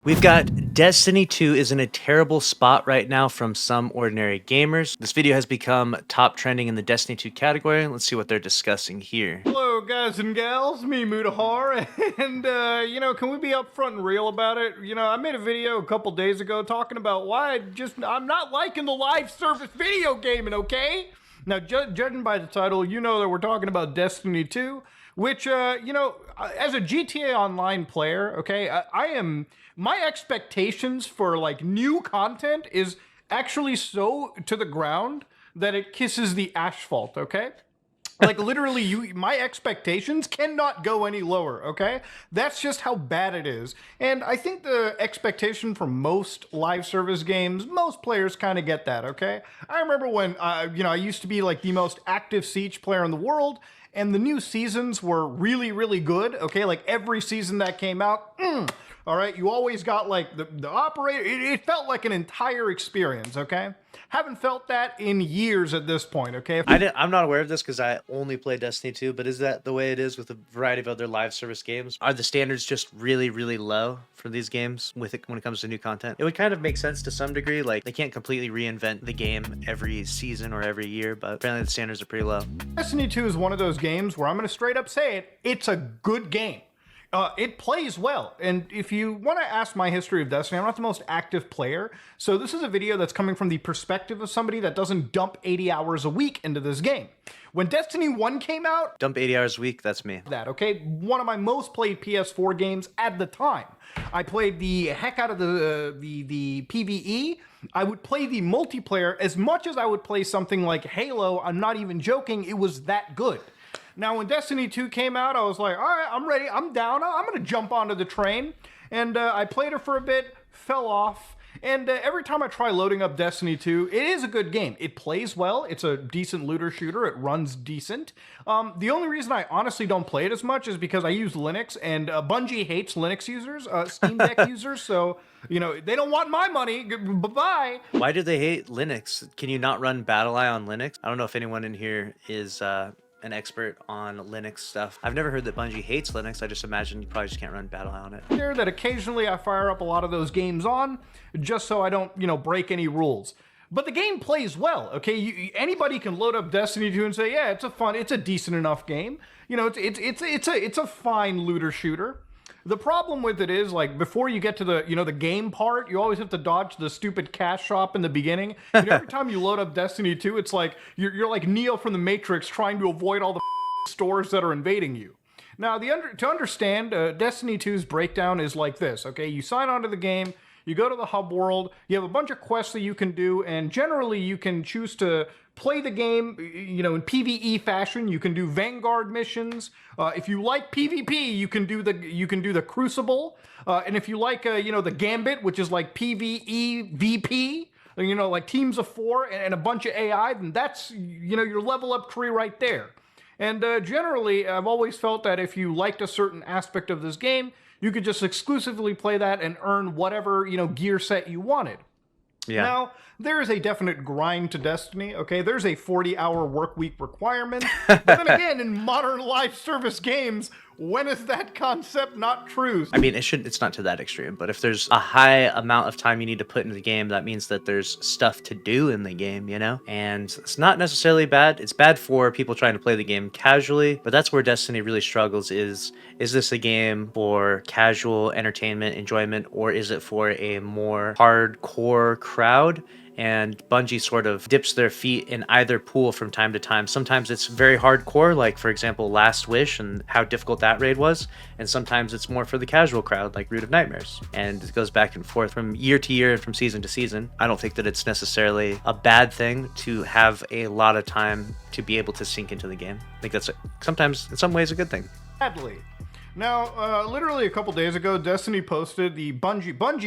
We've got Destiny 2 is in a terrible spot right now from some ordinary gamers. This video has become top trending in the Destiny 2 category. Let's see what they're discussing here. Hello, guys and gals, me Mutahar, and can we be upfront and real about it? I made a video a couple days ago talking about why I'm not liking the live service video gaming, okay? Now, judging by the title, you know that we're talking about Destiny 2, which, as a GTA Online player, okay, my expectations for, like, new content is actually so to the ground that it kisses the asphalt, okay? Like, literally, my expectations cannot go any lower, okay? That's just how bad it is. And I think the expectation for most live service games, most players kind of get that, okay? I remember when, I used to be like the most active Siege player in the world, and the new seasons were really, really good, okay? Like, every season that came out, all right, you always got like the operator. It felt like an entire experience, okay? Haven't felt that in years at this point, okay? I'm not aware of this because I only play Destiny 2, but is that the way it is with a variety of other live service games? Are the standards just really, really low for these games when it comes to new content? It would kind of make sense to some degree. Like, they can't completely reinvent the game every season or every year, but apparently the standards are pretty low. Destiny 2 is one of those games where I'm going to straight up say it, it's a good game. It plays well, and if you want to ask my history of Destiny, I'm not the most active player, so this is a video that's coming from the perspective of somebody that doesn't dump 80 hours a week into this game. When Destiny 1 came out... Dump 80 hours a week, that's me. Okay? One of my most played PS4 games at the time. I played the heck out of the PvE. I would play the multiplayer as much as I would play something like Halo. I'm not even joking, it was that good. Now, when Destiny 2 came out, I was like, all right, I'm ready, I'm down, I'm going to jump onto the train. And I played it for a bit, fell off, and every time I try loading up Destiny 2, it is a good game. It plays well, it's a decent looter shooter, it runs decent. The only reason I honestly don't play it as much is because I use Linux, and Bungie hates Linux users, Steam Deck users, so... they don't want my money. Bye-bye. Why do they hate Linux? Can you not run BattlEye on Linux? I don't know if anyone in here is an expert on Linux stuff. I've never heard that Bungie hates Linux. I just imagine you probably just can't run BattlEye on it. There that occasionally I fire up a lot of those games on, just so I don't, break any rules. But the game plays well, okay? Anybody can load up Destiny 2 and say, yeah, it's a decent enough game. It's a fine looter shooter. The problem with it is, like, before you get to the, the game part, you always have to dodge the stupid cash shop in the beginning. Every time you load up Destiny 2, it's like, you're like Neo from the Matrix trying to avoid all the stores that are invading you. Now, to understand, Destiny 2's breakdown is like this, okay? You sign on to the game, you go to the hub world, you have a bunch of quests that you can do, and generally you can choose to play the game, in PvE fashion. You can do Vanguard missions. If you like PvP, you can do the Crucible. And if you like, the Gambit, which is like PvE VP, like teams of 4 and a bunch of AI, then that's, your level up tree right there. And generally, I've always felt that if you liked a certain aspect of this game, you could just exclusively play that and earn whatever, gear set you wanted. Yeah. Now, there is a definite grind to Destiny, okay? There's a 40-hour work week requirement. But then again, in modern live service games, when is that concept not true? I mean, it's not to that extreme, but if there's a high amount of time you need to put into the game, that means that there's stuff to do in the game, And it's not necessarily bad. It's bad for people trying to play the game casually, but that's where Destiny really struggles is this a game for casual entertainment, enjoyment, or is it for a more hardcore crowd? And Bungie sort of dips their feet in either pool from time to time. Sometimes it's very hardcore, like, for example, Last Wish and how difficult that raid was. And sometimes it's more for the casual crowd, like Root of Nightmares. And it goes back and forth from year to year and from season to season. I don't think that it's necessarily a bad thing to have a lot of time to be able to sink into the game. I think that's sometimes, in some ways, a good thing. Sadly. Now, literally a couple days ago, Bungie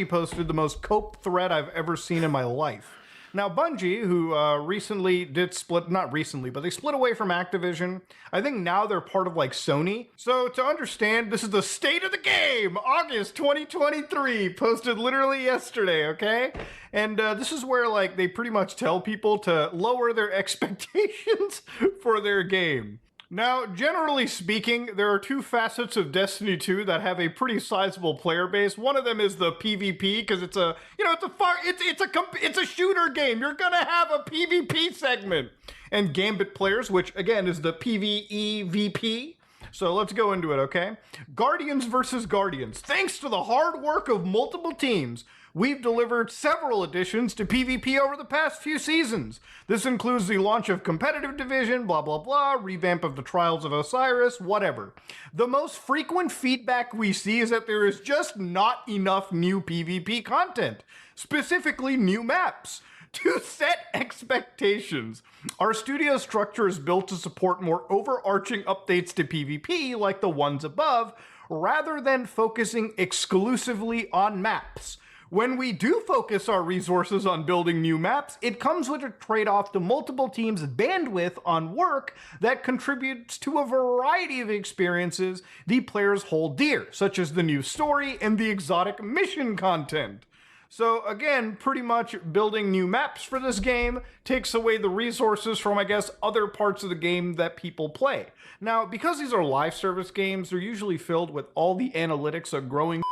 posted the most cope thread I've ever seen in my life. Now, Bungie, who recently did split, not recently, but they split away from Activision. I think now they're part of, like, Sony. So, to understand, this is the state of the game, August 2023, posted literally yesterday, okay? And this is where, like, they pretty much tell people to lower their expectations for their game. Now, generally speaking, there are two facets of Destiny 2 that have a pretty sizable player base. One of them is the PvP, because it's a, it's a shooter game. You're gonna have a PvP segment. And Gambit players, which again is the PvE-VP. So let's go into it, okay? Guardians versus Guardians. Thanks to the hard work of multiple teams, we've delivered several additions to PvP over the past few seasons. This includes the launch of Competitive Division, blah blah blah, revamp of the Trials of Osiris, whatever. The most frequent feedback we see is that there is just not enough new PvP content, specifically new maps. To set expectations, our studio structure is built to support more overarching updates to PvP like the ones above, rather than focusing exclusively on maps. When we do focus our resources on building new maps, it comes with a trade-off to multiple teams' bandwidth on work that contributes to a variety of experiences the players hold dear, such as the new story and the exotic mission content. So again, pretty much building new maps for this game takes away the resources from, I guess, other parts of the game that people play. Now, because these are live service games, they're usually filled with all the analytics a growing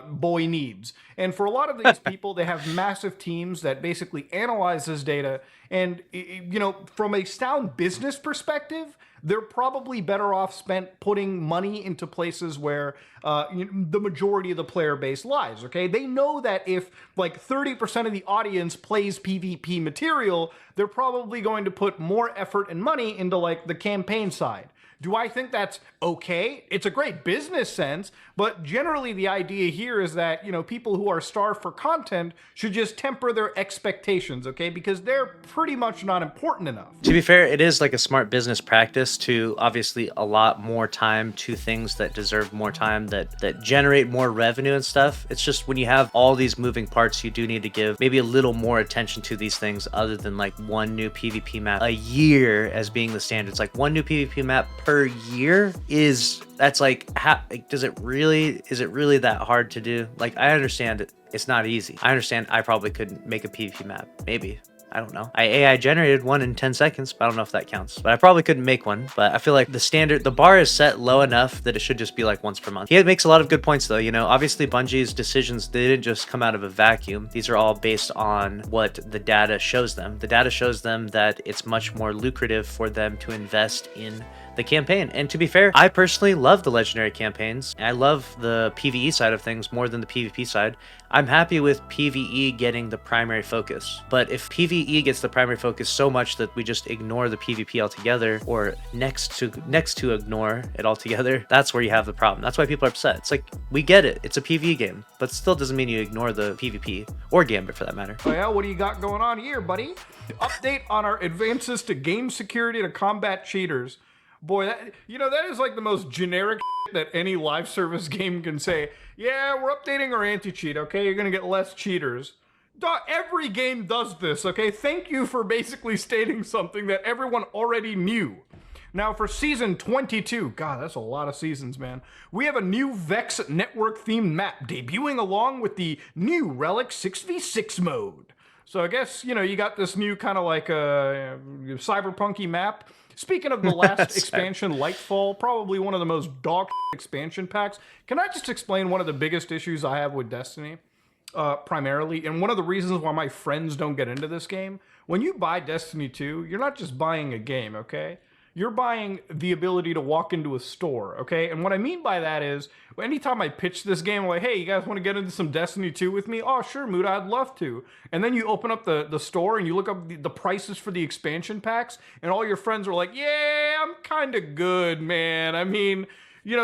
boy needs. And for a lot of these people, they have massive teams that basically analyze this data. And, from a sound business perspective, they're probably better off spent putting money into places where the majority of the player base lies, okay? They know that if like 30% of the audience plays PvP material, they're probably going to put more effort and money into like the campaign side. Do I think that's okay? It's a great business sense, but generally the idea here is that, people who are starved for content should just temper their expectations, okay? Because they're pretty much not important enough. To be fair, it is like a smart business practice to obviously allot more time to things that deserve more time, that generate more revenue and stuff. It's just when you have all these moving parts, you do need to give maybe a little more attention to these things other than like one new PvP map a year as being the standard. It's like one new PvP map per year that's like, is it really that hard to do? Like, I understand it's not easy. I understand I probably couldn't make a PvP map. Maybe. I don't know. I AI generated one in 10 seconds, but I don't know if that counts. But I probably couldn't make one. But I feel like the bar is set low enough that it should just be like once per month. He makes a lot of good points though. Obviously Bungie's decisions, they didn't just come out of a vacuum. These are all based on what the data shows them. The data shows them that it's much more lucrative for them to invest in the campaign. And to be fair, I personally love the legendary campaigns. I love the PvE side of things more than the PvP side. I'm happy with PvE getting the primary focus. But if PvE gets the primary focus so much that we just ignore the PvP altogether, or next to ignore it altogether, that's where you have the problem. That's why people are upset. It's like, we get it. It's a PvE game, but still doesn't mean you ignore the PvP or Gambit for that matter. Oh yeah, what do you got going on here, buddy? Update on our advances to game security to combat cheaters. Boy, that is like the most generic that any live service game can say. Yeah, we're updating our anti-cheat, okay? You're gonna get less cheaters. Every game does this, okay? Thank you for basically stating something that everyone already knew. Now for season 22, God, that's a lot of seasons, man. We have a new Vex network-themed map debuting along with the new Relic 6v6 mode. So I guess, you got this new kind of like cyberpunky map. Speaking of the last expansion, Lightfall, probably one of the most dog expansion packs. Can I just explain one of the biggest issues I have with Destiny? Primarily, and one of the reasons why my friends don't get into this game. When you buy Destiny 2, you're not just buying a game, okay? You're buying the ability to walk into a store, okay? And what I mean by that is, anytime I pitch this game, I'm like, hey, you guys want to get into some Destiny 2 with me? Oh, sure, Mood, I'd love to. And then you open up the store and you look up the prices for the expansion packs, and all your friends are like, yeah, I'm kind of good, man. I mean,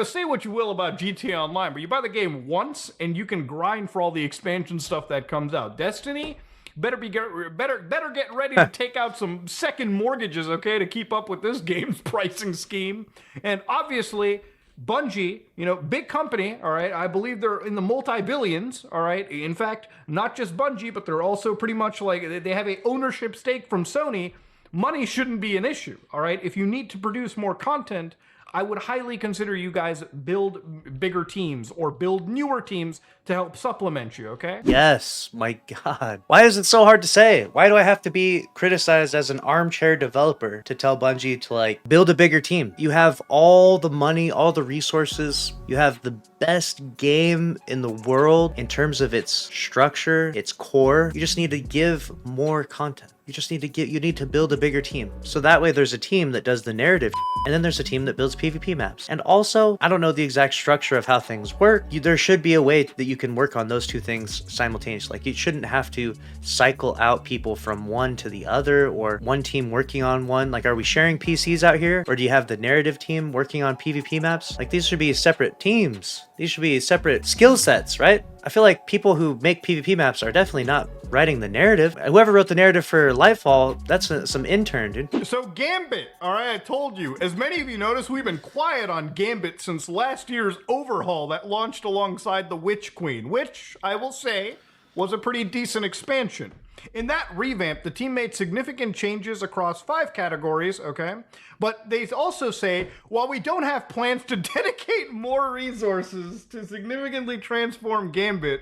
say what you will about GTA Online, but you buy the game once and you can grind for all the expansion stuff that comes out. Destiny, better get ready to take out some second mortgages, okay, to keep up with this game's pricing scheme. And obviously, Bungie, big company, all right, I believe they're in the multi-billions, all right. In fact, not just Bungie, but they're also pretty much like, they have a ownership stake from Sony. Money shouldn't be an issue, all right. If you need to produce more content, I would highly consider you guys build bigger teams or build newer teams to help supplement you, okay? Yes, my God. Why is it so hard to say? Why do I have to be criticized as an armchair developer to tell Bungie to like build a bigger team? You have all the money, all the resources. You have the best game in the world in terms of its structure, its core. You just need to give more content. You need to build a bigger team. So that way there's a team that does the narrative and then there's a team that builds PvP maps. And also, I don't know the exact structure of how things work. There should be a way that you can work on those two things simultaneously. Like you shouldn't have to cycle out people from one to the other or one team working on one. Like, are we sharing PCs out here? Or do you have the narrative team working on PvP maps? Like these should be separate teams. These should be separate skill sets, right? I feel like people who make PvP maps are definitely not writing the narrative. Whoever wrote the narrative for Lightfall, that's some intern, dude. So Gambit, all right, I told you. As many of you notice, we've been quiet on Gambit since last year's overhaul that launched alongside the Witch Queen, which, I will say, was a pretty decent expansion. In that revamp, the team made significant changes across 5 categories, okay? But they also say, while we don't have plans to dedicate more resources to significantly transform Gambit,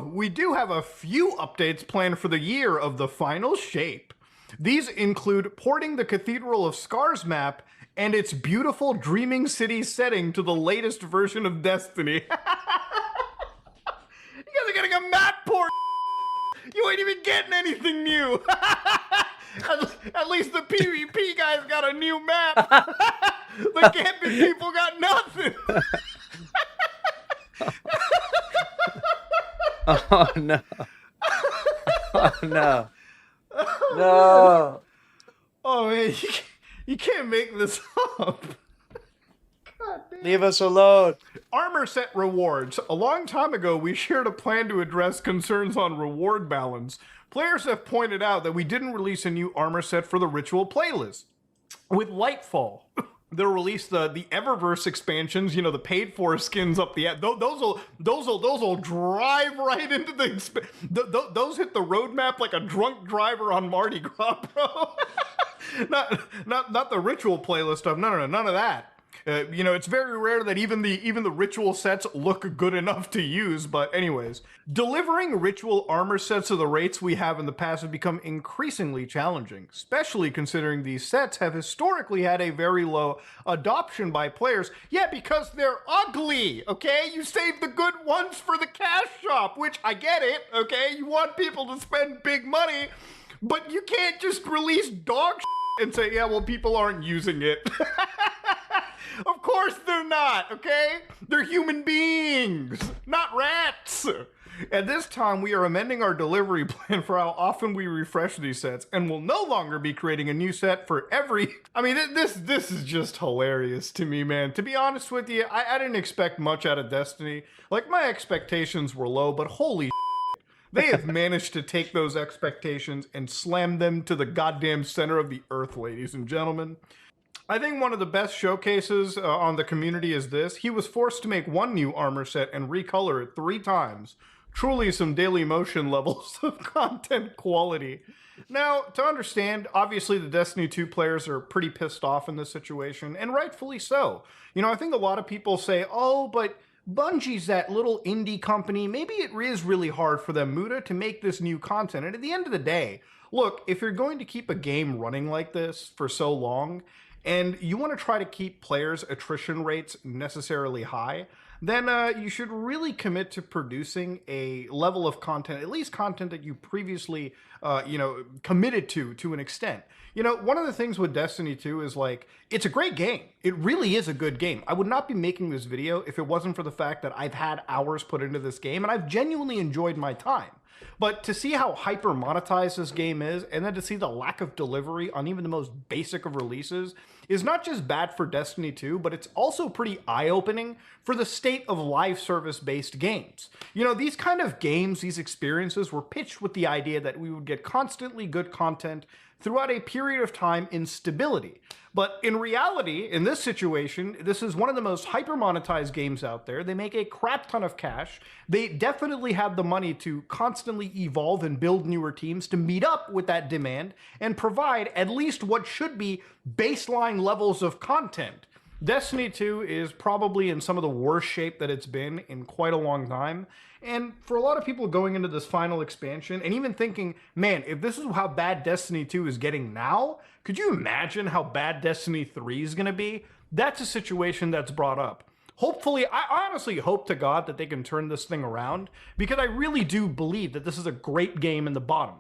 we do have a few updates planned for the year of the final shape. These include porting the Cathedral of Scars map and its beautiful Dreaming City setting to the latest version of Destiny. You guys are getting a map port! You ain't even getting anything new! At least the PvP guys got a new map! The Gambit people got nothing! Oh no. Oh no. No. Oh man, you can't make this up. God damn. Leave us alone. Armor set rewards. A long time ago, we shared a plan to address concerns on reward balance. Players have pointed out that we didn't release a new armor set for the Ritual playlist. With Lightfall, they'll release the Eververse expansions, you know, the paid for skins up the those will drive right into those hit the roadmap like a drunk driver on Mardi Gras, bro. not the Ritual playlist stuff. No, none of that. You know, it's very rare that even the Ritual sets look good enough to use, but anyways. Delivering Ritual armor sets of the rates we have in the past have become increasingly challenging, especially considering these sets have historically had a very low adoption by players. Yeah, because they're ugly, okay? You save the good ones for the cash shop, which I get it, okay? You want people to spend big money, but you can't just release dog shit and say, yeah, well, people aren't using it. Of course they're not, okay? They're human beings, not rats. At this time, we are amending our delivery plan for how often we refresh these sets, and will no longer be creating a new set for every... I mean, this is just hilarious to me, man. To be honest with you, I didn't expect much out of Destiny. Like, my expectations were low, but holy they have managed to take those expectations and slam them to the goddamn center of the earth, ladies and gentlemen. I think one of the best showcases on the community is this. He was forced to make one new armor set and recolor it 3 times. Truly some Daily Motion levels of content quality. Now, to understand, obviously the Destiny 2 players are pretty pissed off in this situation, and rightfully so. You know, I think a lot of people say, oh, but Bungie's that little indie company. Maybe it is really hard for them, Muda, to make this new content. And at the end of the day, look, if you're going to keep a game running like this for so long, and you want to try to keep players' attrition rates necessarily high, then you should really commit to producing a level of content, at least content that you previously, committed to an extent. You know, one of the things with Destiny 2 is, like, it's a great game. It really is a good game. I would not be making this video if it wasn't for the fact that I've had hours put into this game, and I've genuinely enjoyed my time. But to see how hyper monetized this game is, and then to see the lack of delivery on even the most basic of releases, is not just bad for Destiny 2, but it's also pretty eye-opening for the state of live service-based games. You know, these kind of games, these experiences were pitched with the idea that we would get constantly good content throughout a period of time in stability. But in reality, in this situation, this is one of the most hyper-monetized games out there. They make a crap ton of cash. They definitely have the money to constantly evolve and build newer teams to meet up with that demand and provide at least what should be baseline levels of content. Destiny 2 is probably in some of the worst shape that it's been in quite a long time. And for a lot of people going into this final expansion and even thinking, man, if this is how bad Destiny 2 is getting now, could you imagine how bad Destiny 3 is going to be? That's a situation that's brought up. Hopefully, I honestly hope to God that they can turn this thing around, because I really do believe that this is a great game in the bottom.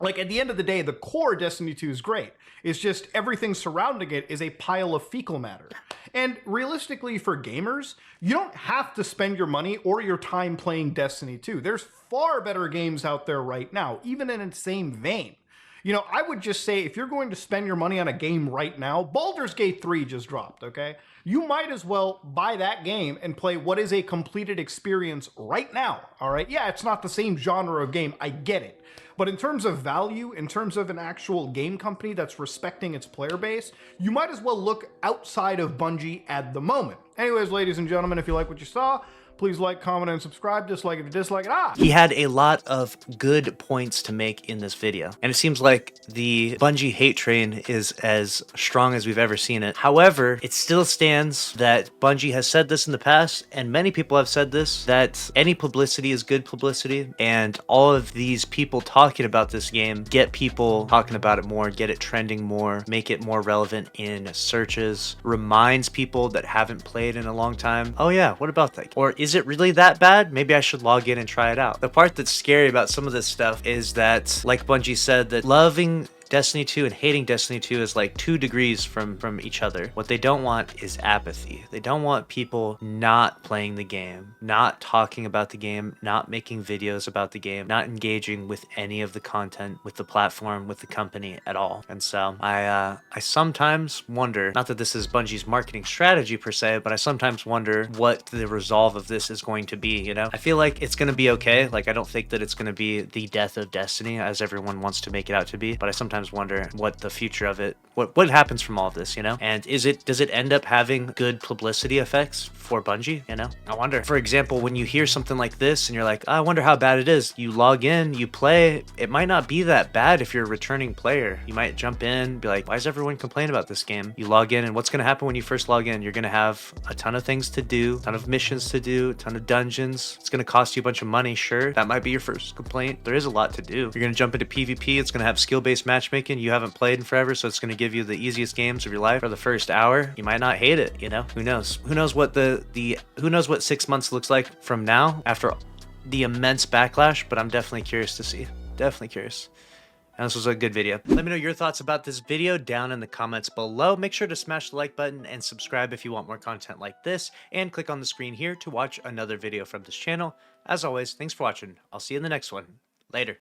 Like, at the end of the day, the core Destiny 2 is great. It's just everything surrounding it is a pile of fecal matter. And realistically, for gamers, you don't have to spend your money or your time playing Destiny 2. There's far better games out there right now, even in the same vein. You know, I would just say, if you're going to spend your money on a game right now, Baldur's Gate 3 just dropped, okay? You might as well buy that game and play what is a completed experience right now, all right? Yeah, it's not the same genre of game, I get it. But in terms of value, in terms of an actual game company that's respecting its player base, you might as well look outside of Bungie at the moment. Anyways, ladies and gentlemen, if you like what you saw, please like, comment, and subscribe. Dislike if you dislike it. He had a lot of good points to make in this video, and it seems like the Bungie hate train is as strong as we've ever seen it. However, it still stands that Bungie has said this in the past, and many people have said this, that any publicity is good publicity, and all of these people talking about this game get people talking about it more, get it trending more, make it more relevant in searches, reminds people that haven't played in a long time, oh yeah, what about that? Or is it really that bad? Maybe I should log in and try it out. The part that's scary about some of this stuff is that, like Bungie said, that loving Destiny 2 and hating Destiny 2 is like 2 degrees from each other. What they don't want is apathy. They don't want people not playing the game, not talking about the game, not making videos about the game, not engaging with any of the content, with the platform, with the company at all. And so I sometimes wonder, not that this is Bungie's marketing strategy per se, but I sometimes wonder what the resolve of this is going to be, you know? I feel like it's going to be okay. Like, I don't think that it's going to be the death of Destiny as everyone wants to make it out to be, but I sometimes wonder what the future of it, what happens from all of this, you know? And does it end up having good publicity effects for Bungie, you know? I wonder. For example, when you hear something like this and you're like, oh, I wonder how bad it is, you log in, you play, it might not be that bad if you're a returning player. You might jump in, be like, why is everyone complaining about this game? You log in, and what's going to happen when you first log in? You're going to have a ton of things to do, a ton of missions to do, a ton of dungeons. It's going to cost you a bunch of money, sure. That might be your first complaint. There is a lot to do. You're going to jump into PvP. It's going to have skill-based matchmaking. You haven't played in forever, so it's going to give you the easiest games of your life for the first hour. You might not hate it, you know? Who knows? Who knows what who knows what 6 months looks like from now after the immense backlash, but I'm definitely curious to see. Definitely curious. And this was a good video. Let me know your thoughts about this video down in the comments below. Make sure to smash the like button and subscribe if you want more content like this, and click on the screen here to watch another video from this channel. As always, thanks for watching. I'll see you in the next one. Later.